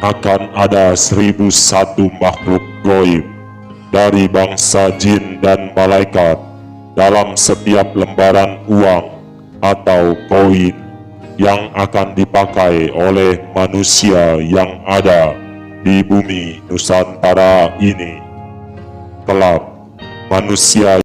akan ada 1001 makhluk gaib dari bangsa jin dan malaikat dalam setiap lembaran uang atau koin yang akan dipakai oleh manusia yang ada di bumi Nusantara ini. Kelak, manusia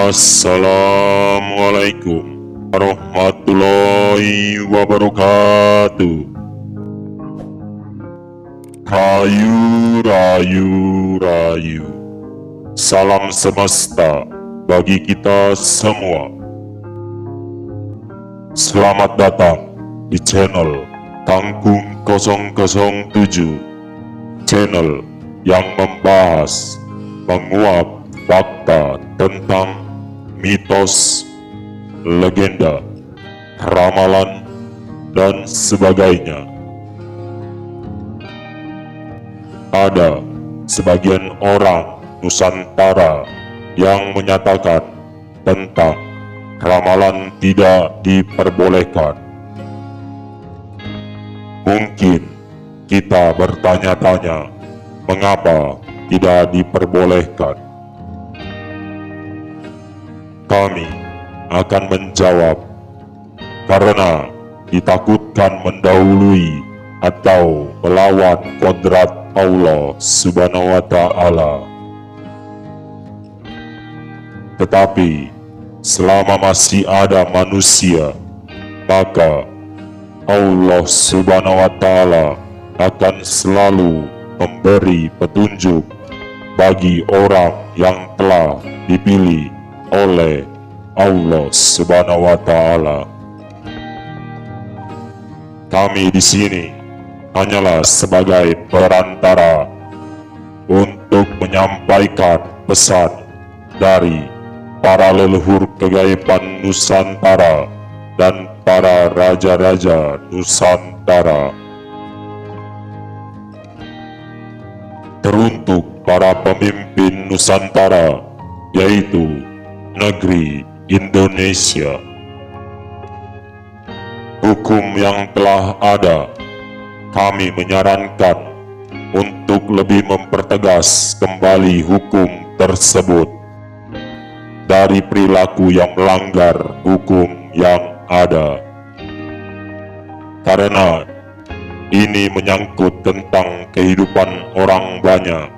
Assalamualaikum warahmatullahi wabarakatuh. Rayu, rayu, rayu. Salam semesta bagi kita semua. Selamat datang di channel Tanggung 007, channel yang membahas, menguak fakta tentang mitos, legenda, ramalan, dan sebagainya. Ada sebagian orang Nusantara yang menyatakan tentang ramalan tidak diperbolehkan. Mungkin kita bertanya-tanya, mengapa tidak diperbolehkan? Kami akan menjawab, karena ditakutkan mendahului atau melawan kodrat Allah Subhanahu wa Ta'ala. Tetapi selama masih ada manusia, maka Allah Subhanahu wa Ta'ala akan selalu memberi petunjuk bagi orang yang telah dipilih oleh Allah Subhanahu wa Ta'ala. Kami di sini hanyalah sebagai perantara untuk menyampaikan pesan dari para leluhur kegaiban Nusantara dan para raja-raja Nusantara. Teruntuk para pemimpin Nusantara, yaitu negeri Indonesia. Hukum yang telah ada, kami menyarankan untuk lebih mempertegas kembali hukum tersebut dari perilaku yang melanggar hukum yang ada. Karena ini menyangkut tentang kehidupan orang banyak,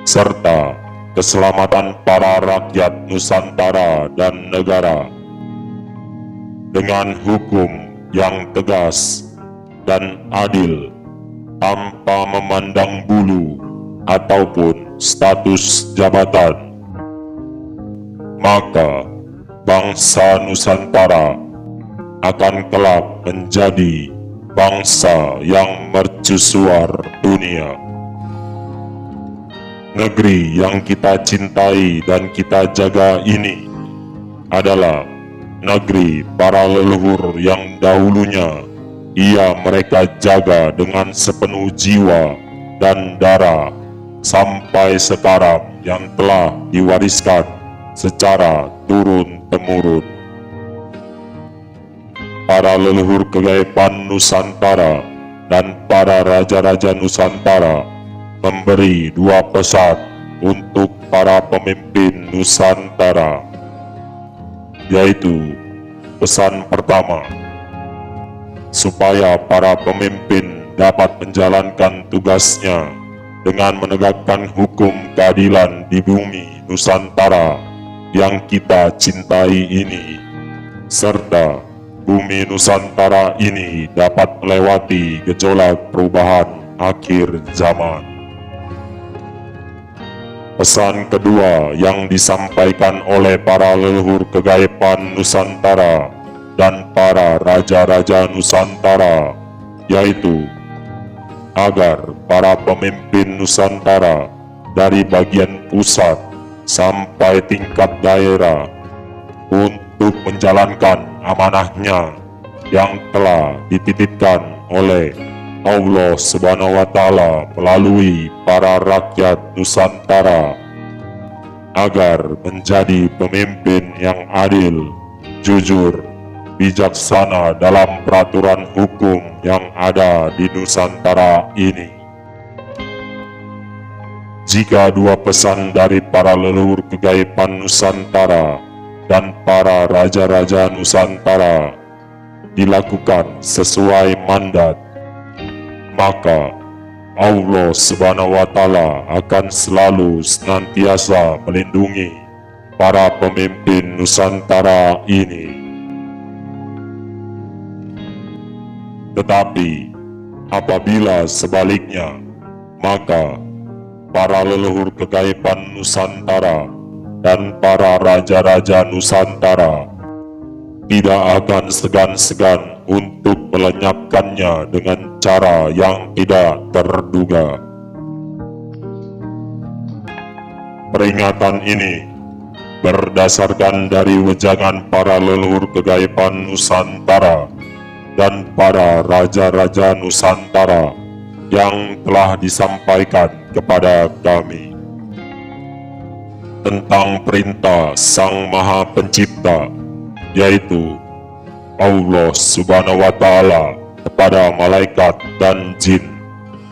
serta keselamatan para rakyat Nusantara dan negara. Dengan hukum yang tegas dan adil, tanpa memandang bulu ataupun status jabatan, maka bangsa Nusantara akan kelak menjadi bangsa yang mercusuar dunia. Negeri yang kita cintai dan kita jaga ini adalah negeri para leluhur yang dahulunya mereka jaga dengan sepenuh jiwa dan darah sampai sekarang, yang telah diwariskan secara turun-temurun. Para leluhur kegaiban Nusantara dan para raja-raja Nusantara memberi dua pesan untuk para pemimpin Nusantara, yaitu pesan pertama, supaya para pemimpin dapat menjalankan tugasnya dengan menegakkan hukum keadilan di bumi Nusantara yang kita cintai ini, serta bumi Nusantara ini dapat melewati gejolak perubahan akhir zaman. Pesan kedua yang disampaikan oleh para leluhur kegaiban Nusantara dan para raja-raja Nusantara, yaitu agar para pemimpin Nusantara dari bagian pusat sampai tingkat daerah untuk menjalankan amanahnya yang telah dititipkan oleh Allah Subhanahu wa Ta'ala melalui para rakyat Nusantara agar menjadi pemimpin yang adil, jujur, bijaksana dalam peraturan hukum yang ada di Nusantara ini. Jika dua pesan dari para leluhur kegaiban Nusantara dan para raja-raja Nusantara dilakukan sesuai mandat, maka Allah Subhanahu wa Ta'ala akan selalu senantiasa melindungi para pemimpin Nusantara ini. Tetapi apabila sebaliknya, maka para leluhur kegaiban Nusantara dan para raja-raja Nusantara tidak akan segan-segan untuk melenyapkannya dengan cara yang tidak terduga. Peringatan ini berdasarkan dari wejangan para leluhur kegaiban Nusantara dan para raja-raja Nusantara yang telah disampaikan kepada kami tentang perintah Sang Maha Pencipta, yaitu Allah Subhanahu wa Ta'ala kepada malaikat dan jin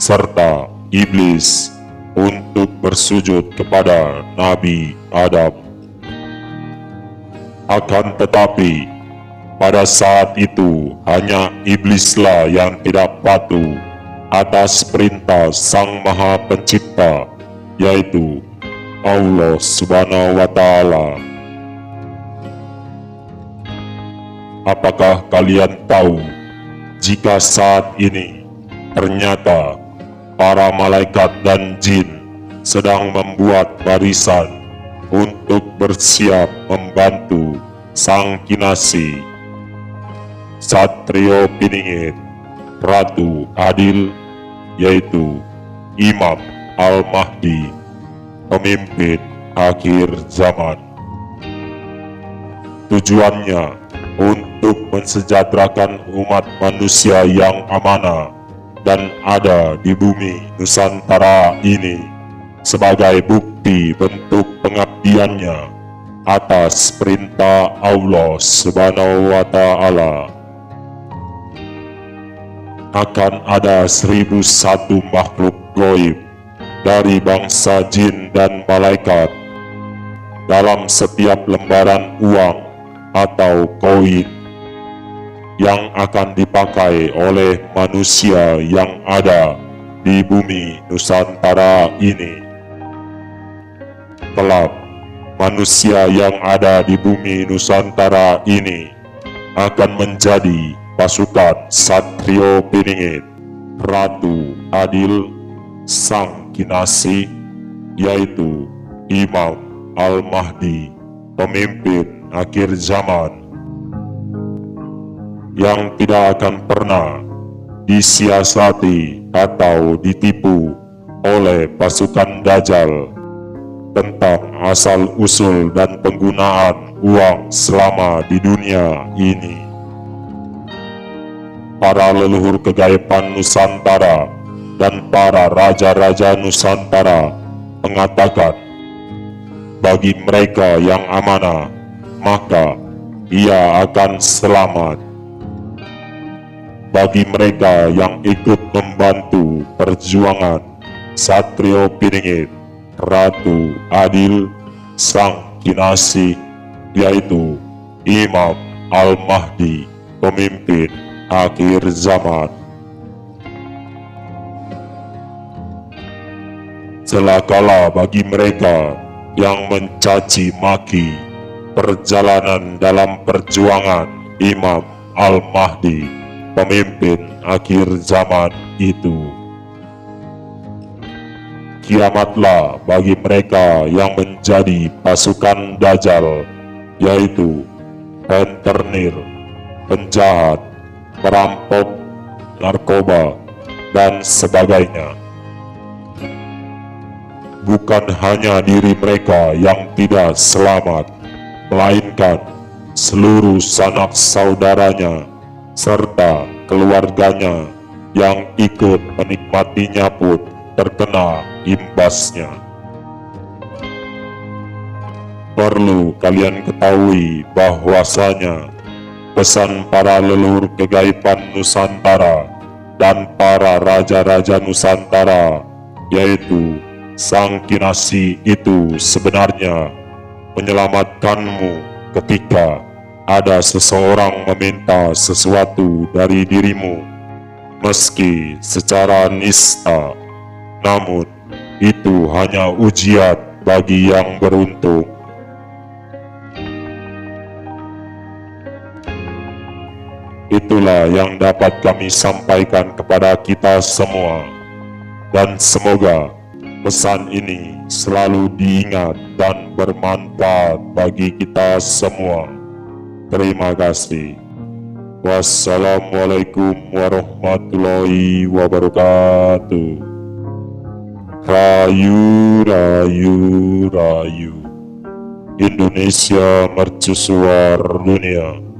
serta iblis untuk bersujud kepada Nabi Adam. Akan tetapi pada saat itu hanya iblislah yang tidak patuh atas perintah Sang Maha Pencipta, yaitu Allah Subhanahu wa Ta'ala. Apakah kalian tahu jika saat ini ternyata para malaikat dan jin sedang membuat barisan untuk bersiap membantu Sang Kinasi, Satrio Piningit, Ratu Adil, yaitu Imam Al-Mahdi, pemimpin akhir zaman. Tujuannya untuk mensejahterakan umat manusia yang amanah dan ada di bumi Nusantara ini sebagai bukti bentuk pengabdiannya atas perintah Allah Subhanahu wa Ta'ala. Akan ada 1001 makhluk gaib dari bangsa jin dan malaikat dalam setiap lembaran uang atau koin yang akan dipakai oleh manusia yang ada di bumi Nusantara ini. Kelak, manusia yang ada di bumi Nusantara ini akan menjadi pasukan Satrio Piningit, Ratu Adil, Sang Kinasi, yaitu Imam Al-Mahdi, pemimpin akhir zaman, yang tidak akan pernah disiasati atau ditipu oleh pasukan Dajjal tentang asal-usul dan penggunaan uang selama di dunia ini. Para leluhur kegaiban Nusantara dan para raja-raja Nusantara mengatakan, bagi mereka yang amanah, maka ia akan selamat. Bagi mereka yang ikut membantu perjuangan Satrio Piningit, Ratu Adil, Sang Kinasi, yaitu Imam Al-Mahdi, pemimpin akhir zaman. Celakalah bagi mereka yang mencaci maki perjalanan dalam perjuangan Imam Al-Mahdi, pemimpin akhir zaman itu. Kiamatlah bagi mereka yang menjadi pasukan Dajjal, yaitu rentenir, penjahat, perampok, narkoba, dan sebagainya. Bukan hanya diri mereka yang tidak selamat, melainkan seluruh sanak saudaranya serta keluarganya yang ikut menikmatinya pun terkena imbasnya. Perlu kalian ketahui bahwasanya pesan para leluhur kegaiban Nusantara dan para raja-raja Nusantara, yaitu Sang Kinasih, itu sebenarnya menyelamatkanmu ketika ada seseorang meminta sesuatu dari dirimu, meski secara nista, namun itu hanya ujian bagi yang beruntung. Itulah yang dapat kami sampaikan kepada kita semua, dan semoga pesan ini selalu diingat dan bermanfaat bagi kita semua. Terima kasih. Wassalamualaikum warahmatullahi wabarakatuh. Rayu, rayu, rayu. Indonesia mercusuar dunia.